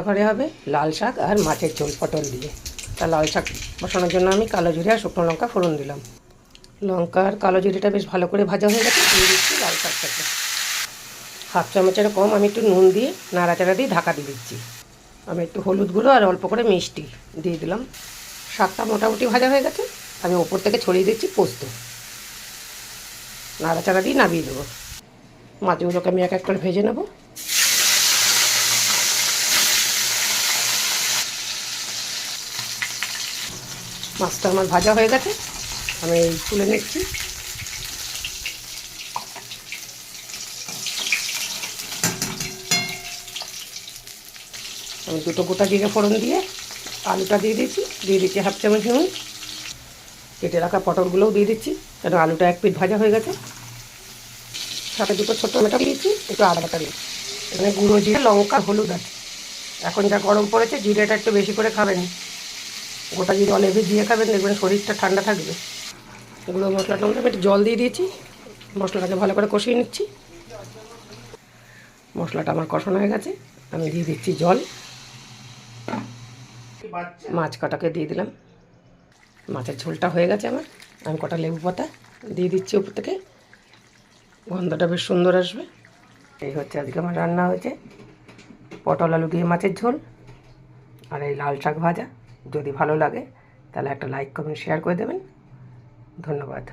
ঘরে হবে লাল শাক আর মাছের ঝোল পটল দিয়ে। তা লাল শাক বসানোর জন্য আমি কালো জিরে আর শুকনো লঙ্কা ফোড়ন দিলাম। লঙ্কা আর কালো জিরেটা বেশ ভালো করে ভাজা হয়ে গেছে, দিয়ে দিচ্ছি লাল শাকটাকে। হাফ চামচের কম আমি একটু নুন দিয়ে নাড়াচাড়া দিয়ে ঢাকা দিয়ে দিচ্ছি। আমি একটু হলুদ গুঁড়ো আর অল্প করে মিষ্টি দিয়ে দিলাম। শাকটা মোটামুটি ভাজা হয়ে গেছে, আমি ওপর থেকে ছড়িয়ে দিচ্ছি পোস্ত। নাড়াচাড়া দিয়ে নামিয়ে দেবো। মাছগুলোকে আমি এক এক করে ভেজে নেব। মাছটা আমার ভাজা হয়ে গেছে, আমি তুলে নিচ্ছি। আমি দুটো গোটা জিরে ফোড়ন দিয়ে আলুটা দিয়ে দিচ্ছি হাফ চামচ নুন। কেটে রাখা পটলগুলোও দিয়ে দিচ্ছি, কেন আলুটা এক পিঠ ভাজা হয়ে গেছে। সাথে দুটো ছোটো টমেটো দিয়েছি, একটু আদা বাটা দিই। এখানে গুঁড়ো জিরে লঙ্কা হলুদ আছে। এখন যা গরম পড়েছে জিরেটা একটু বেশি করে খাবেন, গোটা জিরে অনেক ভিজিয়ে খাবেন, দেখবেন শরীরটা ঠান্ডা থাকবে। গুঁড়ো মশলাটা আমি একটু জল দিয়ে দিয়েছি, মশলাটাকে ভালো করে কষিয়ে নিচ্ছি। মশলাটা আমার কষানো হয়ে গেছে, আমি দিয়ে দিচ্ছি জল। মাছ কাটাকে দিয়ে দিলাম। মাছের ঝোলটা হয়ে গেছে আমার, আমি কটা লেবু পাতা দিয়ে দিচ্ছি উপর থেকে, গন্ধটা বেশ সুন্দর আসবে। এই হচ্ছে আজকে আমার রান্না হয়েছে পটল আলু দিয়ে মাছের ঝোল আর এই লাল শাক ভাজা। যদি ভালো লাগে তাহলে একটা লাইক কমেন্ট শেয়ার করে দেবেন। ধন্যবাদ।